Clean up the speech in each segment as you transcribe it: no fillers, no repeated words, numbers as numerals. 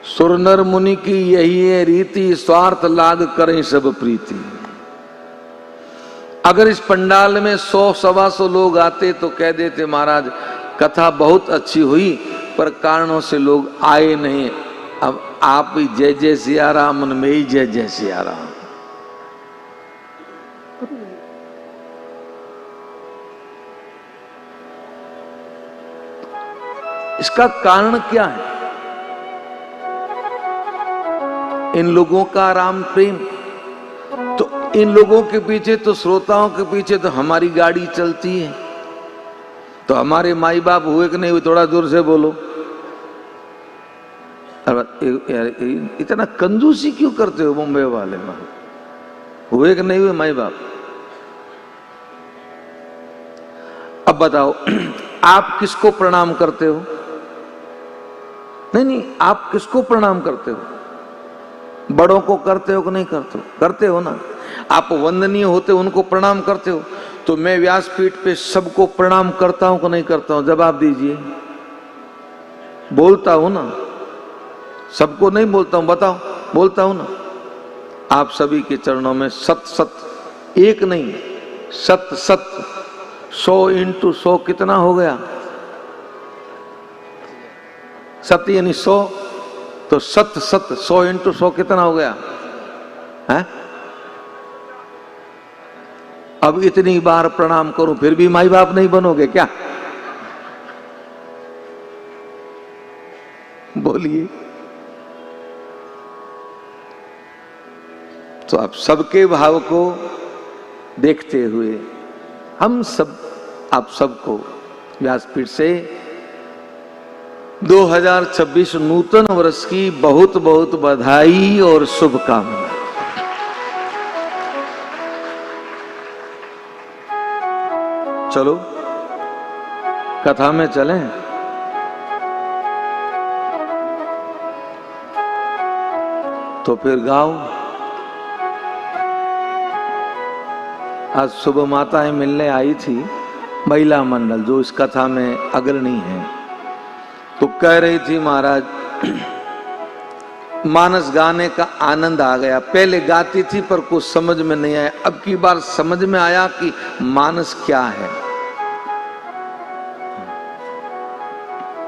सुर नर मुनि की यही है रीति, स्वार्थ लाग करें सब प्रीति। अगर इस पंडाल में 100-125 लोग आते तो कह देते महाराज कथा बहुत अच्छी हुई, पर कारणों से लोग आए नहीं। अब आप ही जय जय सिया राम, मन में ही जय जय सिया राम। इसका कारण क्या है? इन लोगों का राम प्रेम, तो इन लोगों के पीछे, तो श्रोताओं के पीछे तो हमारी गाड़ी चलती है। तो हमारे माई बाप हुए कि नहीं हुए? थोड़ा जोर से बोलो। इतना कंजूसी क्यों करते हो मुंबई वाले? हुए कि नहीं हुए माई बाप? अब बताओ आप किसको प्रणाम करते हो? नहीं, आप किसको प्रणाम करते हो? बड़ों को करते हो कि नहीं करते हो? करते हो ना। आप वंदनीय होते हो, उनको प्रणाम करते हो। तो मैं व्यासपीठ पे सबको प्रणाम करता हूं कि नहीं करता हूं? जवाब दीजिए। बोलता हूं ना, सबको नहीं बोलता हूं, बताओ। बोलता हूं ना। आप सभी के चरणों में सत सत, एक नहीं सत सत, 100 × 100 कितना हो गया? सत यानी 100, तो सत सत 100 × 100 कितना हो गया है? अब इतनी बार प्रणाम करूं फिर भी माई बाप नहीं बनोगे क्या? बोलिए। तो आप सबके भाव को देखते हुए हम सब, आप सबको व्यासपीठ से 2026 नूतन वर्ष की बहुत बहुत बधाई और शुभकामनाएं। चलो कथा में चलें। तो फिर गाओ। आज सुबह माताएं मिलने आई थी, महिला मंडल जो इस कथा में अग्रणी है, तो कह रही थी महाराज मानस गाने का आनंद आ गया। पहले गाती थी पर कुछ समझ में नहीं आया, अब की बार समझ में आया कि मानस क्या है।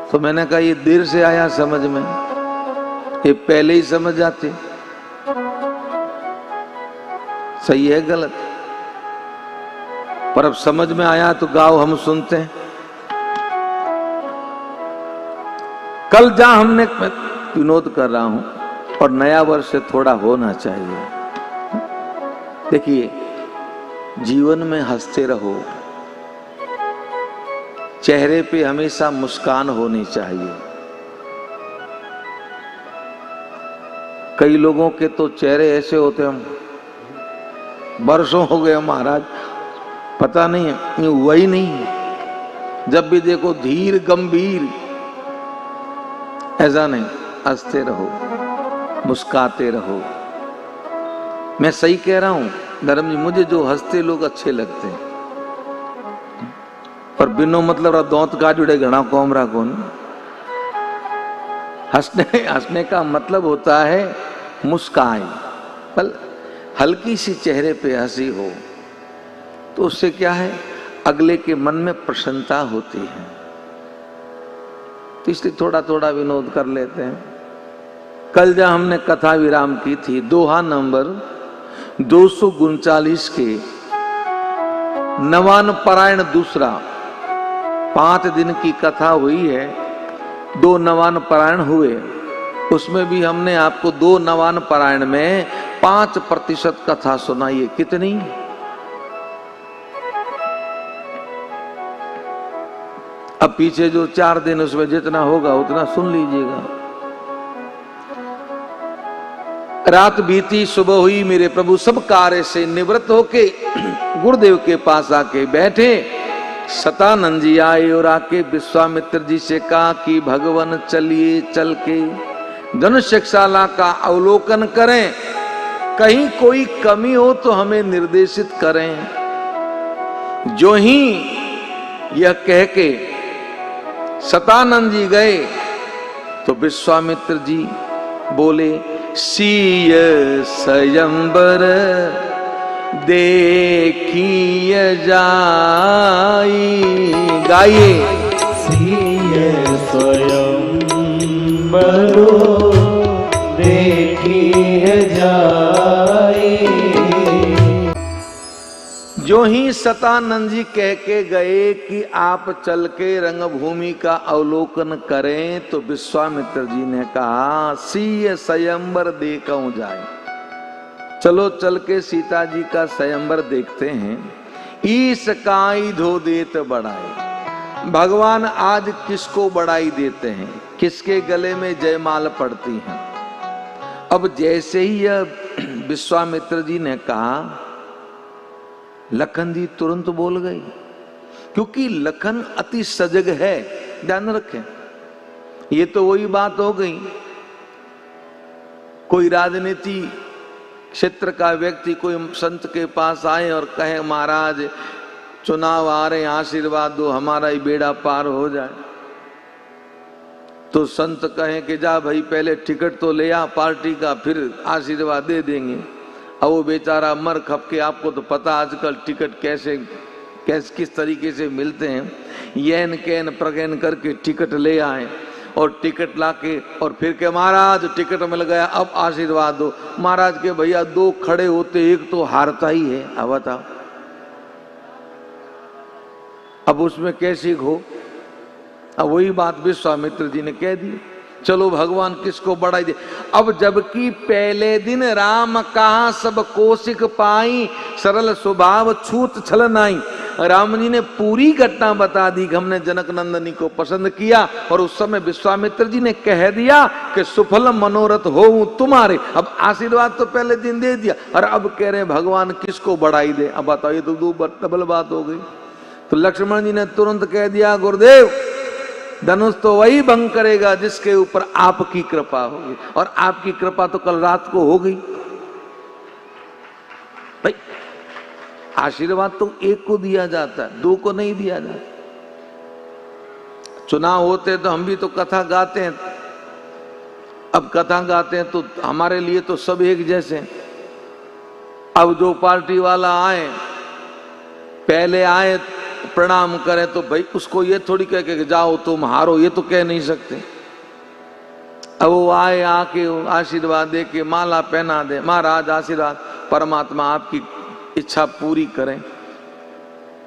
तो मैंने कहा ये देर से आया समझ में, ये पहले ही समझ जाते। सही है गलत? पर अब समझ में आया तो गाओ, हम सुनते हैं। कल जहां हमने, विनोद कर रहा हूं और नया वर्ष से थोड़ा होना चाहिए। देखिए जीवन में हंसते रहो, चेहरे पे हमेशा मुस्कान होनी चाहिए। कई लोगों के तो चेहरे ऐसे होते हैं, बरसों हो गए महाराज पता नहीं है, वही नहीं। जब भी देखो धीर गंभीर, ऐसा नहीं। हंसते रहो, मुस्काते रहो। मैं सही कह रहा हूं धर्म जी? मुझे जो हंसते लोग अच्छे लगते हैं, पर बिनो मतलब दौत का जुड़े घना कोमरा कौन। हंसने का मतलब होता है मुस्कान, पर हल्की सी चेहरे पे हंसी हो तो उससे क्या है, अगले के मन में प्रसन्नता होती है। तो इसलिए थोड़ा थोड़ा विनोद कर लेते हैं। कल जब हमने कथा विराम की थी, दोहा नंबर 239 के नवान पारायण दूसरा, 5 दिन की कथा हुई है, 2 नवान पारायण हुए। उसमें भी हमने आपको 2 नवान पारायण में 5% कथा सुनाई है। कितनी? अब पीछे जो 4 दिन उसमें जितना होगा उतना सुन लीजिएगा। रात बीती, सुबह हुई, मेरे प्रभु सब कार्य से निवृत्त होके गुरुदेव के पास आके बैठे। सतानंद जी आए और आके विश्वामित्र जी से कहा कि भगवान चलिए चल के धनुष्यशाला का अवलोकन करें, कहीं कोई कमी हो तो हमें निर्देशित करें। जो ही यह कह के सतानंद जी गए तो विश्वामित्र जी बोले सीय स्वयंवर देखिय जाई। गाइए सीय स्वयंवर देखिय जाई। जो ही सतानंद जी कह के गए कि आप चल के रंगभूमि का अवलोकन करें, तो विश्वामित्र जी ने कहा सीय स्वयंवर देखूं जाए। चलो चल के सीता जी का स्वयंवर देखते हैं। ईस काई धो देत बढ़ाए। भगवान आज किसको बढ़ाई देते हैं, किसके गले में जयमाल पड़ती है। अब जैसे ही यह विश्वामित्र जी ने कहा, लखन जी तुरंत बोल गई, क्योंकि लखन अति सजग है। ध्यान रखें, ये तो वही बात हो गई, कोई राजनीति क्षेत्र का व्यक्ति कोई संत के पास आए और कहे महाराज चुनाव आ रहे हैं, आशीर्वाद दो, हमारा ही बेड़ा पार हो जाए। तो संत कहें कि जा भाई पहले टिकट तो ले आ पार्टी का, फिर आशीर्वाद दे देंगे। अब वो बेचारा मर खप के, आपको तो पता आजकल टिकट कैसे किस तरीके से मिलते हैं, येन कैन प्रगैन करके टिकट ले आए और टिकट लाके और फिर के महाराज टिकट मिल गया, अब आशीर्वाद दो। महाराज के भैया दो खड़े होते, एक तो हारता ही है। अब बताओ, अब उसमें कैसी हो। अब वही बात विश्वामित्र जी ने कह दी, चलो भगवान किसको बढ़ाई दे। अब जबकि पहले दिन राम कहा सब कोशिक पाई, सरल स्वभाव छूत छल नाई। राम जी ने पूरी घटना बता दी कि हमने जनक नंदनी को पसंद किया, और उस समय विश्वामित्र जी ने कह दिया कि सुफल मनोरथ हो तुम्हारे। अब आशीर्वाद तो पहले दिन दे दिया, और अब कह रहे भगवान किसको बढ़ाई दे। अब बताओ, ये तो दो डबल बात हो गई। तो लक्ष्मण जी ने तुरंत कह दिया, गुरुदेव धनुष तो वही भंग करेगा जिसके ऊपर आपकी कृपा होगी, और आपकी कृपा तो कल रात को हो गई। भाई आशीर्वाद तो एक को दिया जाता है, दो को नहीं दिया जाता। चुनाव होते तो हम भी तो कथा गाते हैं। अब कथा गाते हैं तो हमारे लिए तो सब एक जैसे। अब जो पार्टी वाला आए, पहले आए प्रणाम करें, तो भाई उसको ये थोड़ी कह के जाओ तुम हारो, ये तो कह नहीं सकते। अब वो आए, आके आशीर्वाद दे के माला पहना दे, महाराज आशीर्वाद, परमात्मा आपकी इच्छा पूरी करें।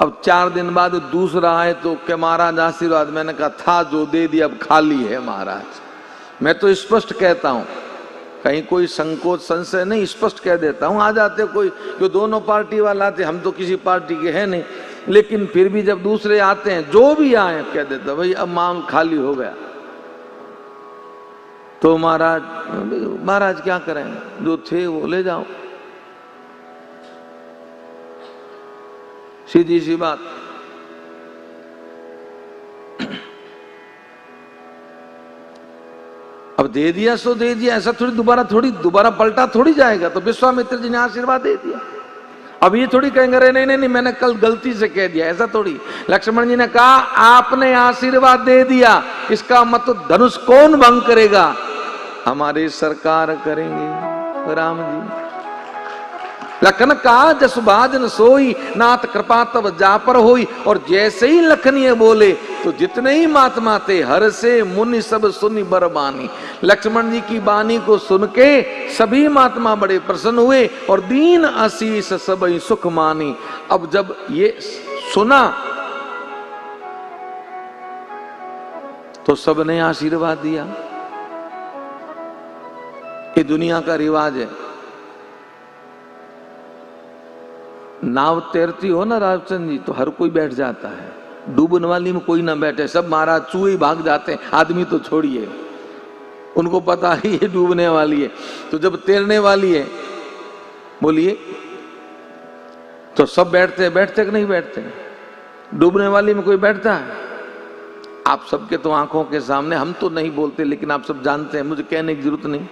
अब 4 दिन बाद दूसरा आए तो क्या महाराज आशीर्वाद, मैंने कहा था जो दे दिया, अब खाली है महाराज। मैं तो स्पष्ट कहता हूं, कहीं कोई संकोच संशय नहीं, स्पष्ट कह देता हूं। आ जाते कोई जो दोनों पार्टी वाला आते, हम तो किसी पार्टी के हैं नहीं, लेकिन फिर भी जब दूसरे आते हैं, जो भी आए कह देता भाई अब मांग खाली हो गया। तो महाराज क्या करें, जो थे वो ले जाओ, सीधी सी बात। अब दे दिया सो दे दिया, ऐसा थोड़ी दोबारा पलटा थोड़ी जाएगा। तो विश्वामित्र जी ने आशीर्वाद दे दिया। अब ये थोड़ी कहेंगे अरे नहीं मैंने कल गलती से कह दिया, ऐसा थोड़ी। लक्ष्मण जी ने कहा आपने आशीर्वाद दे दिया, इसका मतलब धनुष कौन भंग करेगा, हमारी सरकार करेंगे राम जी। लखन का जस भाजन सोई, नाथ कृपा तब जा पर होई। और जैसे ही लखन ये बोले तो जितने ही महात्मा थे, हर से मुनि सब सुनी बर बानी। लक्ष्मण जी की बानी को सुन के सभी महात्मा बड़े प्रसन्न हुए, और दीन आशीष सब सुख मानी। अब जब ये सुना तो सबने आशीर्वाद दिया। ये दुनिया का रिवाज है। नाव तैरती हो ना रामचंद्र जी, तो हर कोई बैठ जाता है। डूबने वाली में कोई ना बैठे, सब महाराज चूहे भाग जाते हैं, आदमी तो छोड़िए, उनको पता ही ये डूबने वाली है। तो जब तैरने वाली है, बोलिए, तो सब बैठते कि नहीं बैठते? डूबने वाली में कोई बैठता है? आप सबके तो आंखों के सामने, हम तो नहीं बोलते लेकिन आप सब जानते हैं, मुझे कहने की जरूरत नहीं।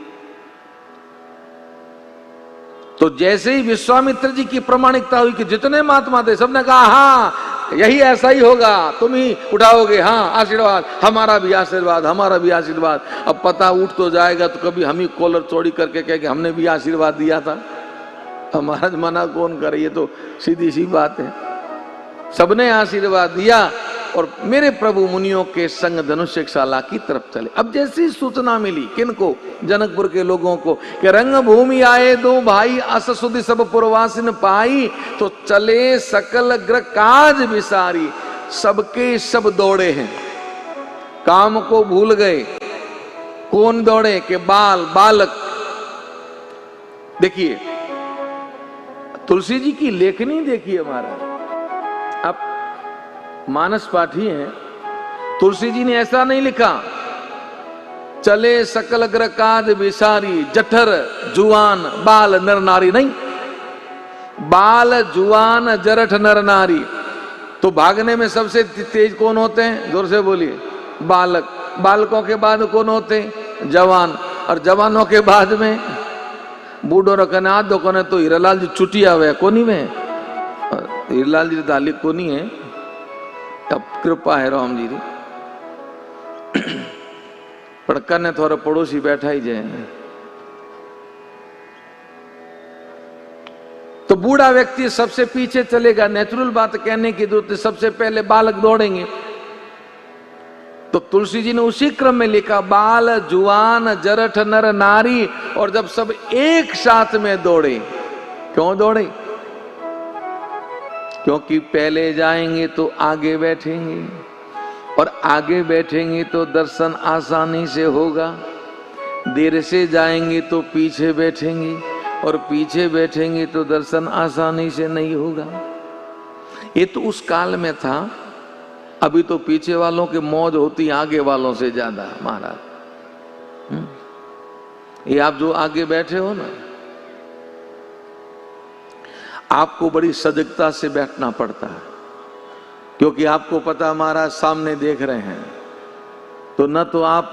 तो जैसे ही विश्वामित्र जी की प्रामाणिकता हुई कि जितने महात्मा थे सबने कहा हाँ यही ऐसा ही होगा, तुम ही उठाओगे, हाँ आशीर्वाद, हमारा भी आशीर्वाद, हमारा भी आशीर्वाद। अब पता उठ तो जाएगा तो कभी हम ही कॉलर चोरी करके कहेंगे हमने भी आशीर्वाद दिया था। हमारा मना कौन करे, ये तो सीधी सी बात है। सबने आशीर्वाद दिया और मेरे प्रभु मुनियों के संग धनुष्यशाला की तरफ चले। अब जैसी सूचना मिली किनको, जनकपुर के लोगों को, कि रंग भूमि आए दो भाई, अस सुधि सब पुरवासिन पाई, तो चले सकल ग्रह काज विसारी। सबके सब दौड़े हैं, काम को भूल गए। कौन दौड़े? के बालक। देखिए तुलसी जी की लेखनी देखिए महाराज, आप मानस पाठी हैं, तुलसी जी ने ऐसा नहीं लिखा चले सकल ग्रह काज विसारी, जठर जुआन बाल नर नारी, नहीं, बाल जुआन जरठ नर नारी। तो भागने में सबसे तेज कौन होते हैं? जोर से बोलिए। बालक। बालकों के बाद कौन होते हैं? जवान। और जवानों के बाद में बूढ़ो रखने आध दो कोने। तो हीरालाल जी छुट्टिया हुए कोनी में, हीरालाल जी तालिक कोनी है, अब कृपा है राम जी री। पड़कर ने थोड़ा पड़ोसी बैठा ही जाए। तो बूढ़ा व्यक्ति सबसे पीछे चलेगा, नेचुरल बात कहने की जरूरत है, सबसे पहले बालक दौड़ेंगे। तो तुलसी जी ने उसी क्रम में लिखा बाल जुआन जरठ नर नारी। और जब सब एक साथ में दौड़े, क्यों दौड़े? क्योंकि पहले जाएंगे तो आगे बैठेंगे, और आगे बैठेंगे तो दर्शन आसानी से होगा। देर से जाएंगे तो पीछे बैठेंगे, और पीछे बैठेंगे तो दर्शन आसानी से नहीं होगा। ये तो उस काल में था। अभी तो पीछे वालों की मौज होती आगे वालों से ज्यादा महाराज। ये आप जो आगे बैठे हो ना, आपको बड़ी सजगता से बैठना पड़ता है, क्योंकि आपको पता महाराज सामने देख रहे हैं। तो न तो आप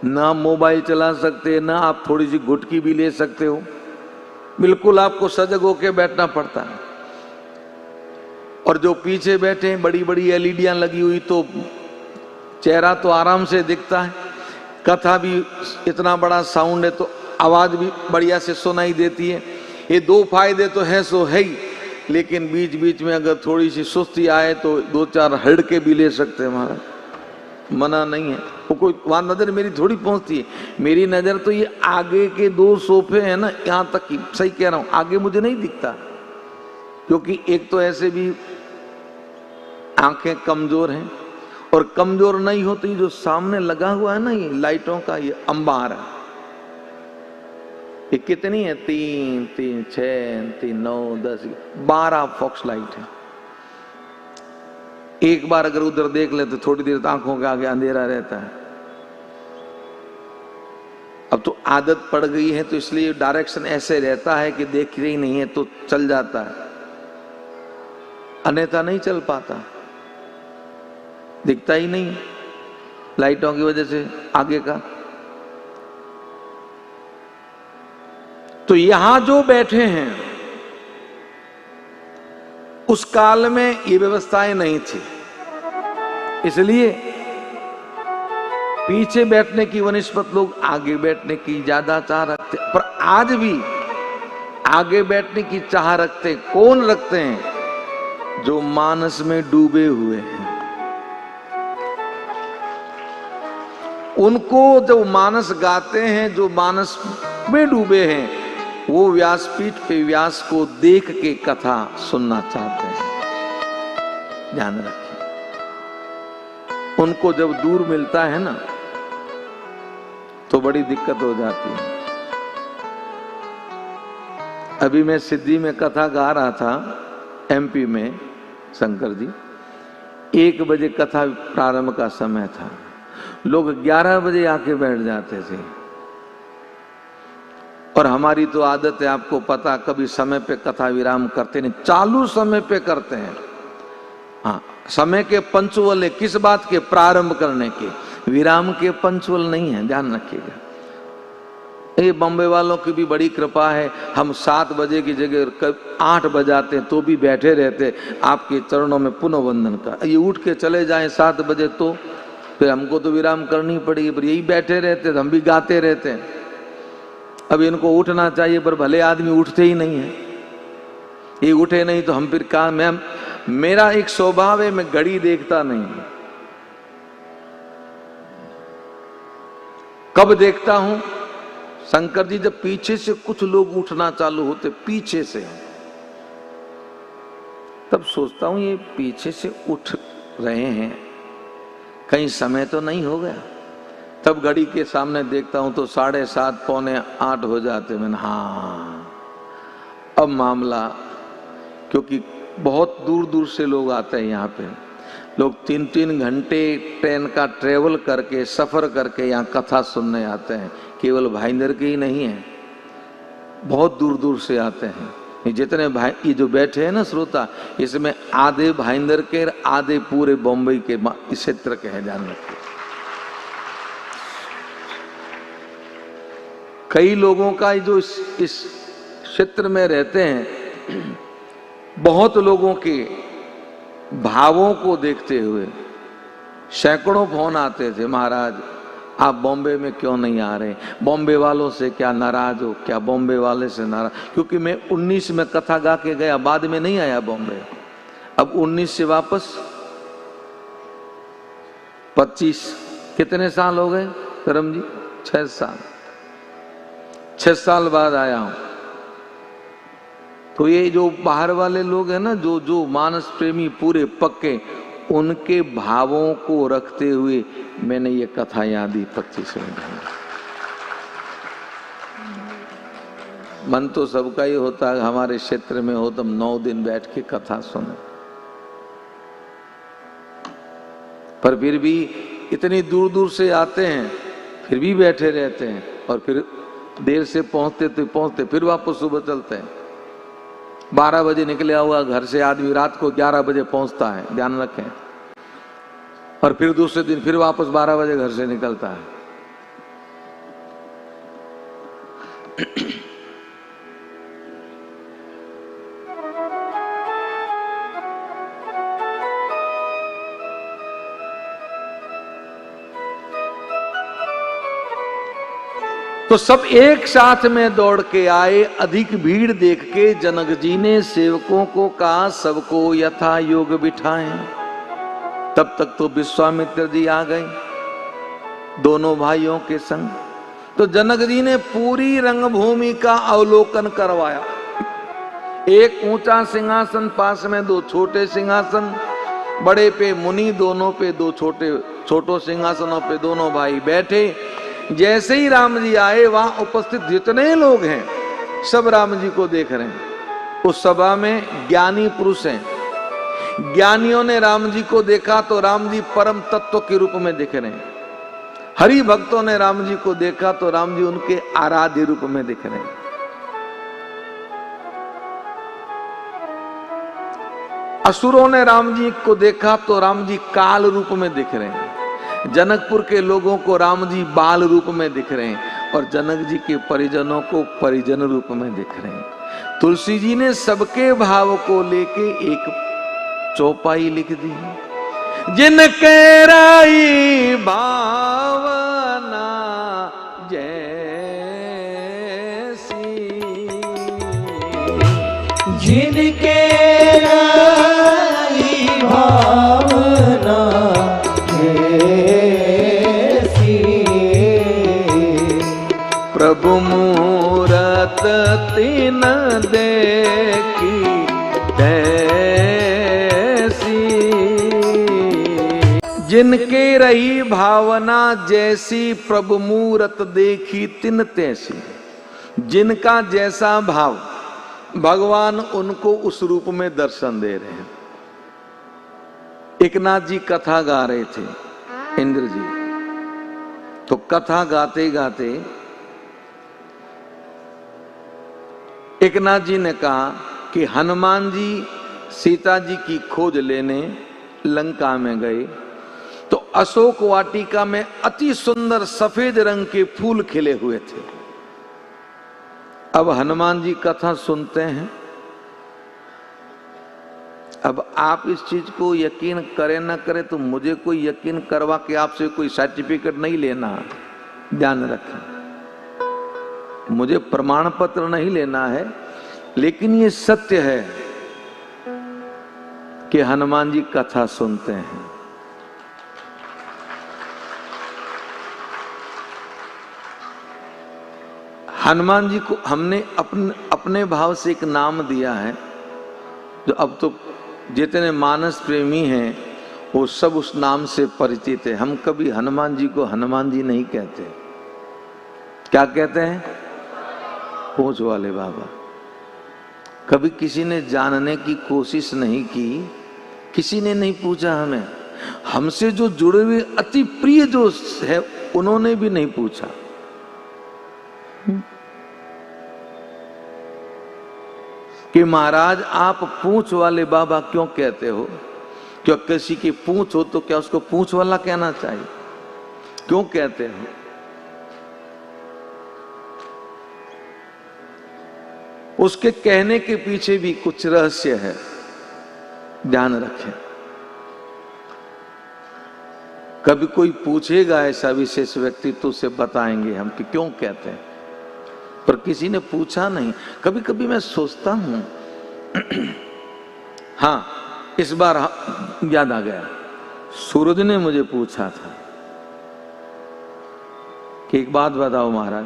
ना मोबाइल चला सकते, ना आप थोड़ी सी घुटकी भी ले सकते हो। बिल्कुल आपको सजग होकर बैठना पड़ता है। और जो पीछे बैठे हैं, बड़ी बड़ी एलईडियां लगी हुई, तो चेहरा तो आराम से दिखता है। कथा भी इतना बड़ा साउंड है तो आवाज भी बढ़िया से सुनाई देती है। ये दो फायदे तो हैं सो है ही, लेकिन बीच बीच में अगर थोड़ी सी सुस्ती आए तो दो चार हड़के भी ले सकते हैं महाराज, मना नहीं है। वो कोई वहां नजर मेरी थोड़ी पहुंचती है, मेरी नजर तो ये आगे के दो सोफे हैं ना, यहां तक की, सही कह रहा हूं, आगे मुझे नहीं दिखता। क्योंकि एक तो ऐसे भी आंखें कमजोर हैं, और कमजोर नहीं हो तो ये जो सामने लगा हुआ है ना, ये लाइटों का ये अंबार है, ये कितनी है? 3, 3, 6, 3, 9, 10, 12 फॉक्स लाइट है। एक बार अगर उधर देख ले तो थोड़ी देर आंखों के आगे अंधेरा रहता है। अब तो आदत पड़ गई है, तो इसलिए डायरेक्शन ऐसे रहता है कि देख रही नहीं है तो चल जाता है, अन्यथा नहीं चल पाता, दिखता ही नहीं लाइटों की वजह से आगे का। तो यहां जो बैठे हैं, उस काल में ये व्यवस्थाएं नहीं थी, इसलिए पीछे बैठने की वनिस्पत लोग आगे बैठने की ज्यादा चाह रखते। पर आज भी आगे बैठने की चाह रखते कौन रखते हैं? जो मानस में डूबे हुए हैं। उनको जो मानस गाते हैं, जो मानस में डूबे हैं, वो व्यासपीठ पे व्यास को देख के कथा सुनना चाहते हैं। ध्यान रखिए, उनको जब दूर मिलता है ना तो बड़ी दिक्कत हो जाती है। अभी मैं सिद्धि में कथा गा रहा था, एमपी में, शंकर जी, 1 बजे कथा प्रारंभ का समय था। लोग 11 बजे आके बैठ जाते थे, और हमारी तो आदत है, आपको पता, कभी समय पे कथा विराम करते नहीं, चालू समय पे करते हैं। हाँ, समय के पंचुअल है, किस बात के? प्रारंभ करने के, विराम के पंचुअल नहीं है, ध्यान रखिएगा। ये बॉम्बे वालों की भी बड़ी कृपा है, हम 7 बजे की जगह 8 बजाते तो भी बैठे रहते आपके चरणों में पुनः वंदन का। ये उठ के चले जाएं 7 बजे तो फिर हमको तो विराम करनी पड़ेगी, पर यही बैठे रहते तो हम भी गाते रहते हैं। अब इनको उठना चाहिए पर भले आदमी उठते ही नहीं है, ये उठे नहीं तो हम फिर कहा। मेरा एक स्वभाव है, मैं घड़ी देखता नहीं। कब देखता हूं? शंकर जी जब पीछे से कुछ लोग उठना चालू होते, पीछे से, तब सोचता हूं ये पीछे से उठ रहे हैं, कहीं समय तो नहीं हो गया। तब घड़ी के सामने देखता हूं तो 7:30 पौने 8 हो जाते। मैंने हाँ अब मामला, क्योंकि बहुत दूर दूर से लोग आते हैं यहाँ पे। लोग 3-3 घंटे ट्रेन का ट्रेवल करके, सफर करके यहाँ कथा सुनने आते हैं। केवल भाईंदर के ही नहीं है, बहुत दूर दूर से आते हैं। ये जितने भाई ये जो बैठे हैं ना श्रोता, इसमें आधे भाईंदर के, आधे पूरे बॉम्बे के क्षेत्र के हैं, जान रखिए। कई लोगों का जो इस क्षेत्र में रहते हैं, बहुत लोगों के भावों को देखते हुए सैकड़ों फोन आते थे, महाराज आप बॉम्बे में क्यों नहीं आ रहे, बॉम्बे वालों से क्या नाराज हो, क्या बॉम्बे वाले से नाराज। क्योंकि मैं 19 में कथा गा के गया, बाद में नहीं आया बॉम्बे। अब 19 से वापस 25 कितने साल हो गए करम जी? 6 साल। 6 साल बाद आया हूं। तो ये जो बाहर वाले लोग हैं ना, जो मानस प्रेमी पूरे पक्के, उनके भावों को रखते हुए मैंने ये कथा याद दी 25 मिनट। मन तो सबका ही होता है, हमारे क्षेत्र में हो तो हम 9 दिन बैठ के कथा सुने, पर फिर भी इतनी दूर दूर से आते हैं, फिर भी बैठे रहते हैं, और फिर देर से पहुंचते फिर वापस सुबह चलते हैं। 12 बजे निकले हुआ घर से आदमी रात को 11 बजे पहुंचता है, ध्यान रखें, और फिर दूसरे दिन फिर वापस 12 बजे घर से निकलता है। तो सब एक साथ में दौड़ के आए। अधिक भीड़ देख के जनक जी ने सेवकों को कहा सबको यथा योग बिठाएं। तब तक तो विश्वामित्र जी आ गए दोनों भाइयों के संग। तो जनक जी ने पूरी रंगभूमि का अवलोकन करवाया। एक ऊंचा सिंहासन, पास में 2 छोटे सिंहासन, बड़े पे मुनि, दोनों पे 2 छोटो सिंहासनों पे दोनों भाई बैठे। जैसे ही राम जी आए, वहां उपस्थित जितने लोग हैं सब राम जी को देख रहे हैं। उस सभा में ज्ञानी पुरुष हैं। ज्ञानियों ने राम जी को देखा तो राम जी परम तत्व के रूप में दिख रहे हैं। हरि भक्तों ने राम जी को देखा तो राम जी उनके आराध्य रूप में दिख रहे हैं। असुरों ने राम जी को देखा तो राम जी काल रूप में दिख रहे हैं। जनकपुर के लोगों को राम जी बाल रूप में दिख रहे हैं, और जनक जी के परिजनों को परिजन रूप में दिख रहे हैं। तुलसी जी ने सबके भाव को लेके एक चौपाई लिख दी, जिनके राई भावना जैसी, जिनके राई भावना प्रभु मूरत तीन देखी तैसी। जिनके रही भावना जैसी, प्रभु मूरत देखी तिन तैसी। जिनका जैसा भाव, भगवान उनको उस रूप में दर्शन दे रहे हैं। एकनाथ जी कथा गा रहे थे, इंद्र जी, तो कथा गाते गाते एकनाथ जी ने कहा कि हनुमान जी सीता जी की खोज लेने लंका में गए तो अशोक वाटिका में अति सुंदर सफेद रंग के फूल खिले हुए थे। अब हनुमान जी कथा सुनते हैं। अब आप इस चीज को यकीन करें ना करें, तो मुझे कोई यकीन करवा के आपसे कोई सर्टिफिकेट नहीं लेना, ध्यान रखें। मुझे प्रमाण पत्र नहीं लेना है, लेकिन ये सत्य है कि हनुमान जी कथा सुनते हैं। हनुमान जी को हमने अपने भाव से एक नाम दिया है, जो अब तो जितने मानस प्रेमी हैं वो सब उस नाम से परिचित है। हम कभी हनुमान जी को हनुमान जी नहीं कहते। क्या कहते हैं? पूंछ वाले बाबा। कभी किसी ने जानने की कोशिश नहीं की, किसी ने नहीं पूछा हमें। हमसे जो जुड़े हुए अति प्रिय जो है उन्होंने भी नहीं पूछा। कि महाराज आप पूंछ वाले बाबा क्यों कहते हो? क्यों किसी की पूंछ हो तो क्या उसको पूंछ वाला कहना चाहिए? क्यों कहते हो? उसके कहने के पीछे भी कुछ रहस्य है, ध्यान रखें। कभी कोई पूछेगा ऐसा विशेष व्यक्ति तो उसे बताएंगे हम कि क्यों कहते हैं, पर किसी ने पूछा नहीं। कभी कभी मैं सोचता हूं हाँ, इस बार याद आ गया, सूरज ने मुझे पूछा था कि एक बात बताओ महाराज।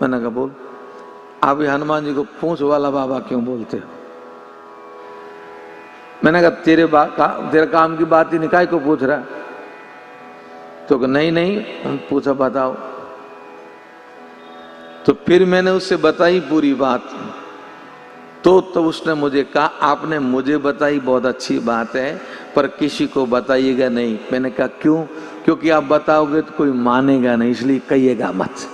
मैंने कहा बोल। आप ये हनुमान जी को पूंछ वाला बाबा क्यों बोलते हो? मैंने कहा तेरे काम की बात ही निकाय को पूछ रहा। तो नहीं नहीं, पूछा बताओ। तो फिर मैंने उससे बताई पूरी बात। तो उसने मुझे कहा आपने मुझे बताई बहुत अच्छी बात है, पर किसी को बताइएगा नहीं। मैंने कहा क्यों? क्योंकि आप बताओगे तो कोई मानेगा नहीं, इसलिए कहिएगा मत।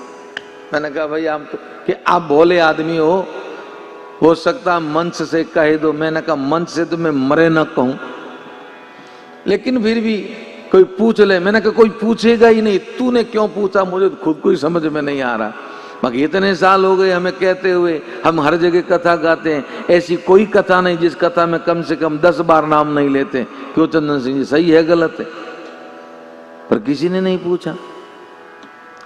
मैंने कहा भाई आप तो कि आप भोले आदमी हो सकता मंच से कह दो। मैंने कहा मंच से तो मैं मरे न कहूं, लेकिन फिर भी कोई पूछ ले। मैंने कहा कोई पूछेगा ही नहीं, तूने क्यों पूछा? मुझे तो खुद को ही समझ में नहीं आ रहा। बाकी इतने साल हो गए हमें कहते हुए, हम हर जगह कथा गाते हैं। ऐसी कोई कथा नहीं जिस कथा में कम से कम 10 बार नाम नहीं लेते। क्यों चंदन सिंह जी, सही है गलत है? पर किसी ने नहीं पूछा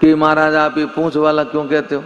कि महाराज आप ये पूंछ वाला क्यों कहते हो।